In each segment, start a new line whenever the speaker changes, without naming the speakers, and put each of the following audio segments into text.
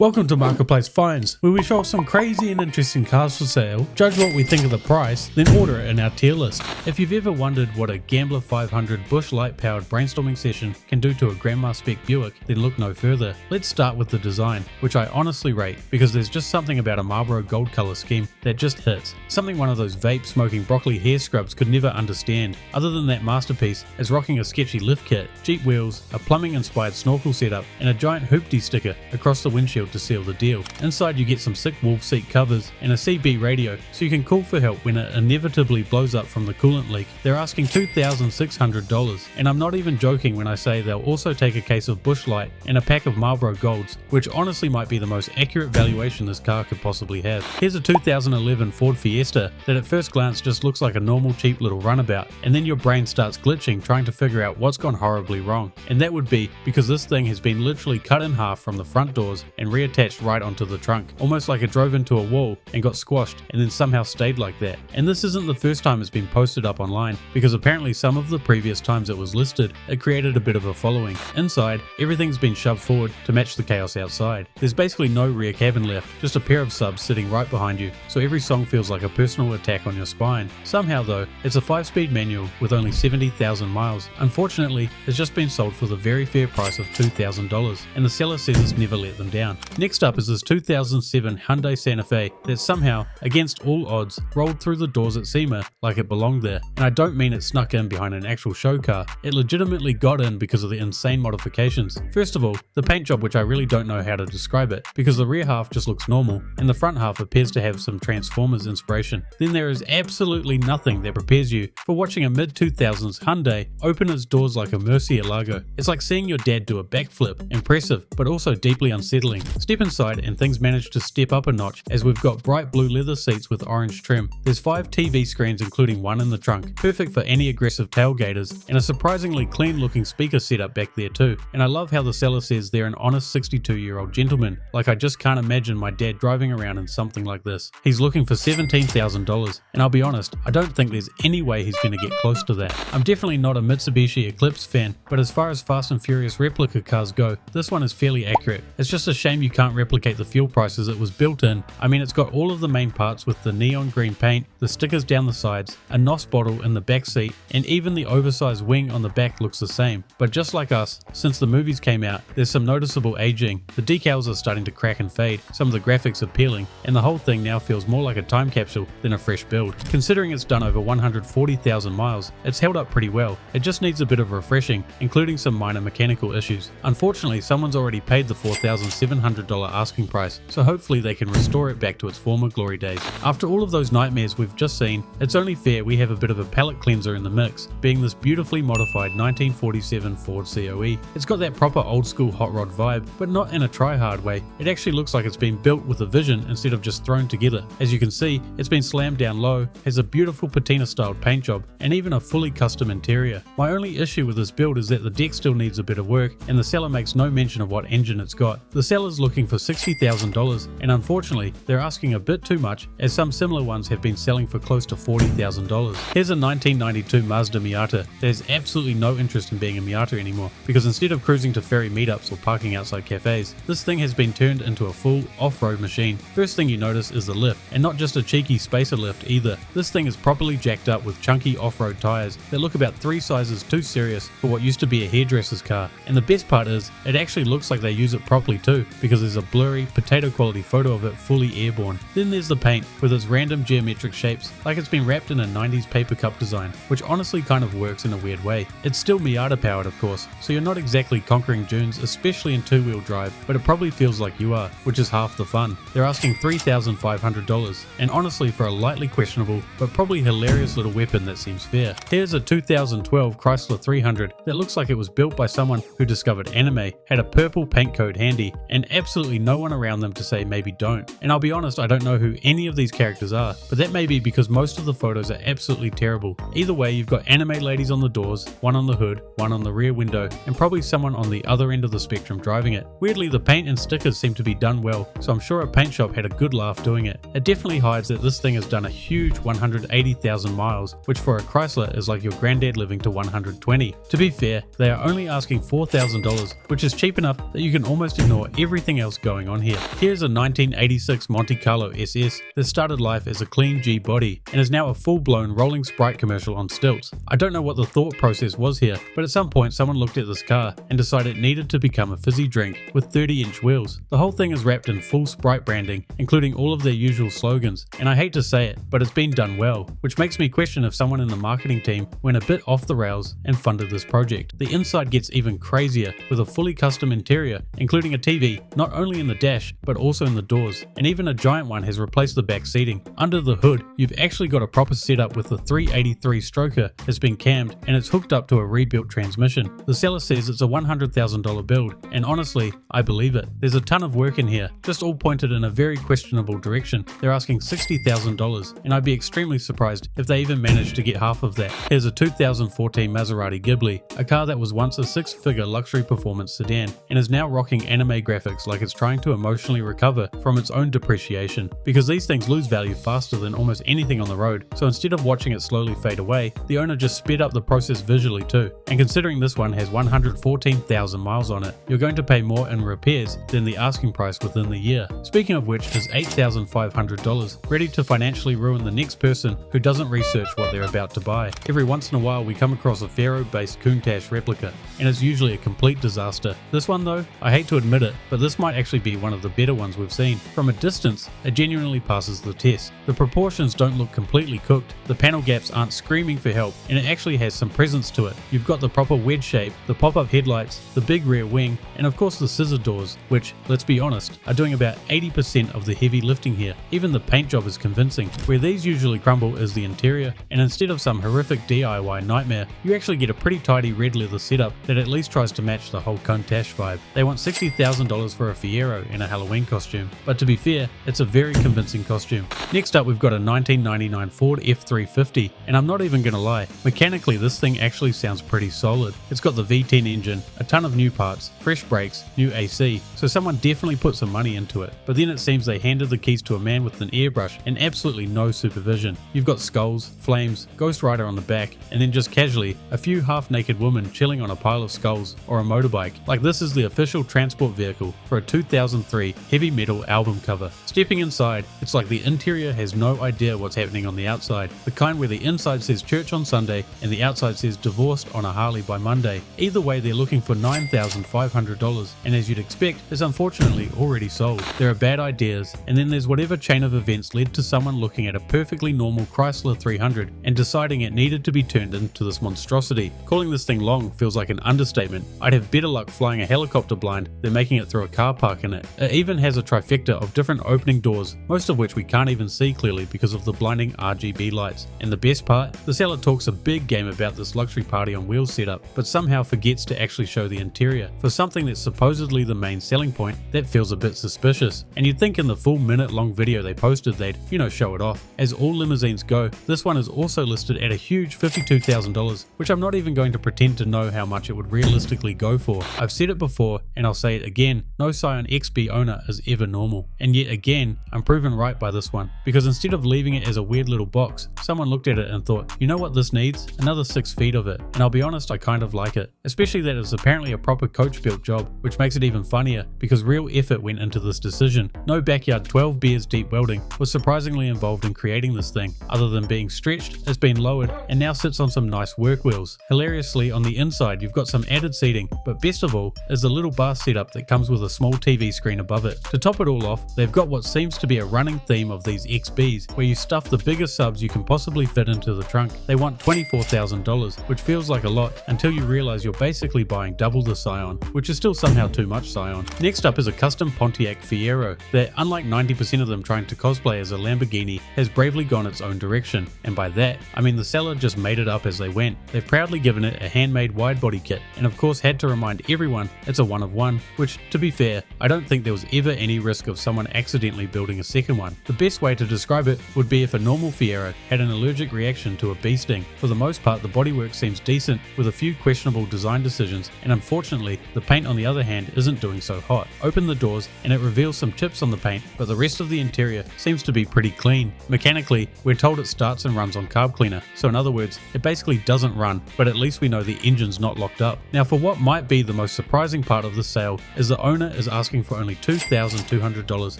Welcome to Marketplace Finds, where we show off some crazy and interesting cars for sale, judge what we think of the price, then order it in our tier list. If you've ever wondered what a Gambler 500 Bush Light powered brainstorming session can do to a Grandma spec Buick, then look no further. Let's start with the design, which I honestly rate because there's just something about a Marlboro gold color scheme that just hits. Something one of those vape smoking broccoli hair scrubs could never understand. Other than that masterpiece, is rocking a sketchy lift kit, Jeep wheels, a plumbing inspired snorkel setup, and a giant hoopty sticker across the windshield to seal the deal. Inside you get some sick wolf seat covers and a CB radio so you can call for help when it inevitably blows up from the coolant leak. They're asking $2,600, and I'm not even joking when I say they'll also take a case of Bush Light and a pack of Marlboro Golds, which honestly might be the most accurate valuation this car could possibly have. Here's a 2011 Ford Fiesta that at first glance just looks like a normal cheap little runabout, and then your brain starts glitching trying to figure out what's gone horribly wrong. And that would be because this thing has been literally cut in half from the front doors and reattached right onto the trunk, almost like it drove into a wall and got squashed and then somehow stayed like that. And this isn't the first time it's been posted up online, because apparently some of the previous times it was listed, it created a bit of a following. Inside, everything's been shoved forward to match the chaos outside. There's basically no rear cabin left, just a pair of subs sitting right behind you, so every song feels like a personal attack on your spine. Somehow though, it's a 5-speed manual with only 70,000 miles. Unfortunately, it's just been sold for the very fair price of $2,000, and the seller says it's never let them down. Next up is this 2007 Hyundai Santa Fe that somehow, against all odds, rolled through the doors at SEMA like it belonged there. And I don't mean it snuck in behind an actual show car, it legitimately got in because of the insane modifications. First of all, the paint job, which I really don't know how to describe it, because the rear half just looks normal, and the front half appears to have some Transformers inspiration. Then there is absolutely nothing that prepares you for watching a mid-2000s Hyundai open its doors like a Murcielago. It's like seeing your dad do a backflip, impressive, but also deeply unsettling. Step inside and things manage to step up a notch as we've got bright blue leather seats with orange trim. There's 5 TV screens including one in the trunk, perfect for any aggressive tailgaters, and a surprisingly clean looking speaker setup back there too. And I love how the seller says they're an honest 62-year-old gentleman, like I just can't imagine my dad driving around in something like this. He's looking for $17,000, and I'll be honest, I don't think there's any way he's going to get close to that. I'm definitely not a Mitsubishi Eclipse fan, but as far as Fast and Furious replica cars go, this one is fairly accurate. It's just a shame you can't replicate the fuel prices it was built in. I mean, it's got all of the main parts with the neon green paint, the stickers down the sides, a NOS bottle in the back seat, and even the oversized wing on the back looks the same. But just like us, since the movies came out, there's some noticeable aging. The decals are starting to crack and fade, some of the graphics are peeling, and the whole thing now feels more like a time capsule than a fresh build. Considering it's done over 140,000 miles, it's held up pretty well. It just needs a bit of refreshing, including some minor mechanical issues. Unfortunately, someone's already paid the $4,700 asking price, so hopefully they can restore it back to its former glory days. After all of those nightmares we've just seen, it's only fair we have a bit of a palate cleanser in the mix, being this beautifully modified 1947 Ford COE. It's got that proper old school hot rod vibe, but not in a try-hard way. It actually looks like it's been built with a vision instead of just thrown together. As you can see, it's been slammed down low, has a beautiful patina styled paint job, and even a fully custom interior. My only issue with this build is that the deck still needs a bit of work, and the seller makes no mention of what engine it's got. The seller's looking for $60,000, and unfortunately, they're asking a bit too much, as some similar ones have been selling for close to $40,000. Here's a 1992 Mazda Miata. There's absolutely no interest in being a Miata anymore, because instead of cruising to ferry meetups or parking outside cafes, this thing has been turned into a full off-road machine. First thing you notice is the lift, and not just a cheeky spacer lift either. This thing is properly jacked up with chunky off-road tires that look about 3 sizes too serious for what used to be a hairdresser's car. And the best part is, it actually looks like they use it properly too, because there's a blurry, potato quality photo of it fully airborne. Then there's the paint, with its random geometric shapes, like it's been wrapped in a 90s paper cup design, which honestly kind of works in a weird way. It's still Miata powered of course, so you're not exactly conquering dunes, especially in 2-wheel drive, but it probably feels like you are, which is half the fun. They're asking $3,500, and honestly for a lightly questionable, but probably hilarious little weapon that seems fair. Here's a 2012 Chrysler 300 that looks like it was built by someone who discovered anime, had a purple paint code handy, and absolutely no one around them to say maybe don't. And I'll be honest, I don't know who any of these characters are, but that may be because most of the photos are absolutely terrible. Either way, you've got anime ladies on the doors, one on the hood, one on the rear window, and probably someone on the other end of the spectrum driving it. Weirdly, the paint and stickers seem to be done well, so I'm sure a paint shop had a good laugh doing it. It definitely hides that this thing has done a huge 180,000 miles, which for a Chrysler is like your granddad living to 120. To be fair, they are only asking $4,000, which is cheap enough that you can almost ignore everything anything else going on here. Here's a 1986 Monte Carlo SS that started life as a clean G body and is now a full-blown rolling Sprite commercial on stilts. I don't know what the thought process was here, but at some point someone looked at this car and decided it needed to become a fizzy drink with 30-inch wheels. The whole thing is wrapped in full Sprite branding, including all of their usual slogans, and I hate to say it, but it's been done well, which makes me question if someone in the marketing team went a bit off the rails and funded this project. The inside gets even crazier with a fully custom interior, including a TV not only in the dash but also in the doors, and even a giant one has replaced the back seating. Under the hood, you've actually got a proper setup with the 383 stroker has been cammed and it's hooked up to a rebuilt transmission. The seller says it's a $100,000 build, and honestly, I believe it. There's a ton of work in here, just all pointed in a very questionable direction. They're asking $60,000, and I'd be extremely surprised if they even managed to get half of that. Here's a 2014 Maserati Ghibli, a car that was once a six-figure luxury performance sedan and is now rocking anime graphics like it's trying to emotionally recover from its own depreciation, because these things lose value faster than almost anything on the road. So instead of watching it slowly fade away, the owner just sped up the process visually too. And considering this one has 114,000 miles on it, you're going to pay more in repairs than the asking price within the year. Speaking of which is $8,500, ready to financially ruin the next person who doesn't research what they're about to buy. Every once in a while we come across a Fiero-based Countach replica, and it's usually a complete disaster. This one though, I hate to admit it, but this might actually be one of the better ones we've seen. From a distance, it genuinely passes the test. The proportions don't look completely cooked, the panel gaps aren't screaming for help, and it actually has some presence to it. You've got the proper wedge shape, the pop-up headlights, the big rear wing, and of course the scissor doors, which, let's be honest, are doing about 80% of the heavy lifting here. Even the paint job is convincing. Where these usually crumble is the interior, and instead of some horrific DIY nightmare, you actually get a pretty tidy red leather setup that at least tries to match the whole Countach vibe. They want $60,000 for a Fiero in a Halloween costume, but to be fair, it's a very convincing costume. Next up we've got a 1999 Ford F350, and I'm not even gonna lie, mechanically this thing actually sounds pretty solid. It's got the V10 engine, a ton of new parts, fresh brakes, new AC, so someone definitely put some money into it. But then it seems they handed the keys to a man with an airbrush and absolutely no supervision. You've got skulls, flames, Ghost Rider on the back, and then just casually, a few half-naked women chilling on a pile of skulls or a motorbike, like this is the official transport vehicle for a 2003 heavy metal album cover. Stepping inside, it's like the interior has no idea what's happening on the outside, the kind where the inside says church on Sunday and the outside says divorced on a Harley by Monday. Either way, they're looking for $9,500, and as you'd expect, is unfortunately already sold. There are bad ideas, and then there's whatever chain of events led to someone looking at a perfectly normal Chrysler 300 and deciding it needed to be turned into this monstrosity. Calling this thing long feels like an understatement. I'd have better luck flying a helicopter blind than making it through a car park in it. It even has a trifecta of different opening doors, most of which we can't even see clearly because of the blinding RGB lights. And the best part, the seller talks a big game about this luxury party on wheels setup, but somehow forgets to actually show the interior. For something that's supposedly the main selling point, that feels a bit suspicious. And you'd think in the full minute-long video they posted they'd, show it off. As all limousines go, this one is also listed at a huge $52,000, which I'm not even going to pretend to know how much it would realistically go for. I've said it before, and I'll say it again, no Scion XB owner is ever normal. And yet again, I'm proven right by this one, because instead of leaving it as a weird little box, someone looked at it and thought, you know what this needs? Another 6 feet of it. And I'll be honest, I kind of like it. Especially that it's apparently a proper coach built job, which makes it even funnier, because real effort went into this decision. No backyard 12 beers deep welding was surprisingly involved in creating this thing. Other than being stretched, it's been lowered and now sits on some nice work wheels. Hilariously, on the inside you've got some added seating, but best of all is the little bar setup that comes with a small TV screen above it. To top it all off, they've got what seems to be a running theme of these XBs, where you stuff the biggest subs you can possibly fit into the trunk. They want $24,000, which feels like a lot until you realize you're basically buying double the Scion, which is still somehow too much Scion. Next up is a custom Pontiac Fiero that, unlike 90% of them trying to cosplay as a Lamborghini, has bravely gone its own direction, and by that I mean the seller just made it up as they went. They've proudly given it a handmade widebody kit, and of course had to remind everyone it's a one of one, which, to be fair, I don't think there was ever any risk of someone accidentally building a second one. The best way to describe it would be if a normal Fiero had an allergic reaction to a bee sting. For the most part, the bodywork seems decent with a few questionable design decisions, and unfortunately the paint on the other hand isn't doing so hot. Open the doors and it reveals some chips on the paint, but the rest of the interior seems to be pretty clean. Mechanically, we're told it starts and runs on carb cleaner, so in other words, it basically doesn't run, but at least we know the engine's not locked up. Now, for what might be the most surprising part of the sale is the owner is asking for only $2,200,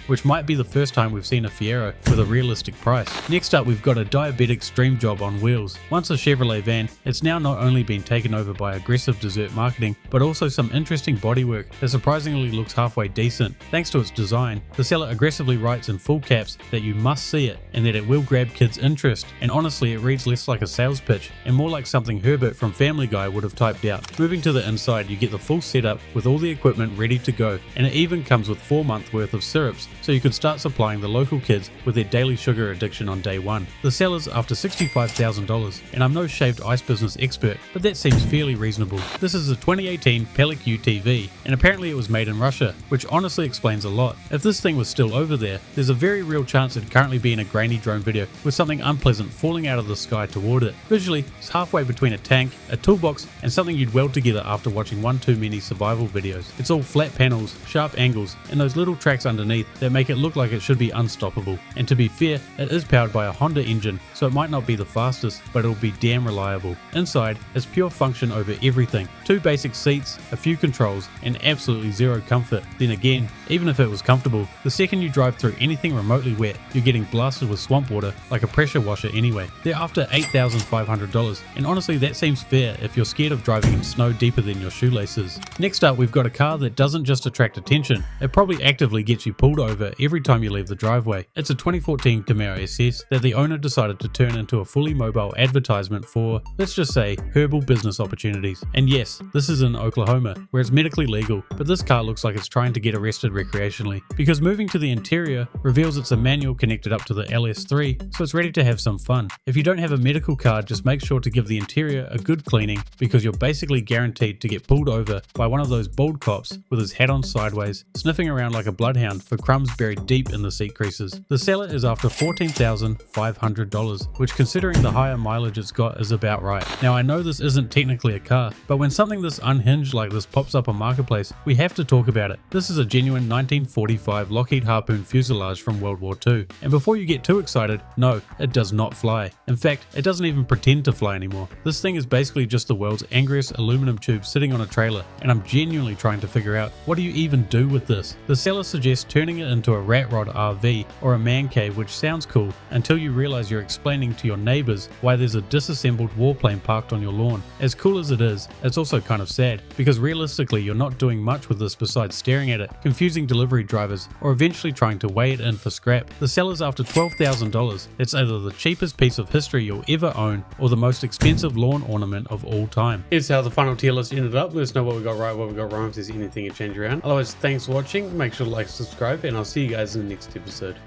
which might be the first time we've seen a Fiero with a realistic price. Next up, we've got a diabetic dream job on wheels. Once a Chevrolet van, it's now not only been taken over by aggressive dessert marketing, but also some interesting bodywork that surprisingly looks halfway decent. Thanks to its design, the seller aggressively writes in full caps that you must see it and that it will grab kids' interest, and honestly it reads less like a sales pitch and more like something Herbert from Family Guy would have typed out. Moving to the inside, you get the full setup with all the equipment ready to go, and it even comes with 4 months worth of syrups, so you can start supplying the local kids with their daily sugar addiction on day one. The seller's after $65,000, and I'm no shaved ice business expert, but that seems fairly reasonable. This is a 2018 Track UTV, and apparently it was made in Russia, which honestly explains a lot. If this thing was still over there, there's a very real chance it'd currently be in a grainy drone video with something unpleasant falling out of the sky toward it. Visually, it's halfway between a tank, a toolbox, and something you'd weld together after watching one too many survival videos. It's all flat panels, sharp angles, and those little tracks underneath that make it look like it should be unstoppable. And to be fair, it is powered by a Honda engine, so it might not be the fastest, but it'll be damn reliable. Inside, it's pure function over everything. 2 basic seats, a few controls, and absolutely zero comfort. Then again, even if it was comfortable, the second you drive through anything remotely wet, you're getting blasted with swamp water like a pressure washer anyway. They're after $8,500, and honestly that seems fair if you're scared of driving in snow deeper than your shoelaces. Next up, we've got a car that doesn't just attract attention, it probably actively gets you pulled over every time you leave the driveway. It's a 2014 Camaro SS that the owner decided to turn into a fully mobile advertisement for, let's just say, herbal business opportunities. And yes, this is in Oklahoma, where it's medically legal, but this car looks like it's trying to get arrested recreationally, because moving to the interior reveals it's a manual connected up to the LS3, so it's ready to have some fun. If you don't have a medical card, just make sure to give the interior a good cleaning, because you're basically guaranteed to get pulled over by one of those bald cops with his hat on sideways, sniffing around like a bloodhound for crumbs buried deep in the seat creases. The seller is after $14,500, which considering the higher mileage it's got is about right. Now I know this isn't technically a car, but when something this unhinged like this pops up on Marketplace, we have to talk about it. This is a genuine 1945 Lockheed Harpoon fuselage from World War II, and before you get too excited, no, it does not fly. In fact, it doesn't even pretend to fly anymore. This thing is basically just the world's angriest aluminum tube sitting on a trailer, and I'm genuinely trying to figure out, what do you even do with this? The seller suggests turning it into a rat rod RV or a man cave, which sounds cool until you realize you're explaining to your neighbors why there's a disassembled warplane parked on your lawn. As cool as it is, it's also kind of sad, because realistically you're not doing much with this besides staring at it, confusing delivery drivers, or eventually trying to weigh it in for scrap. The seller's after $12,000. It's either the cheapest piece of history you'll ever own, or the most expensive lawn ornament of all time. Here's how the final tier list ended up. Let us know what we got right, what we got wrong, if there's anything to change around. Otherwise, thanks for watching, make sure to like, subscribe, and I'll see you guys in the next episode.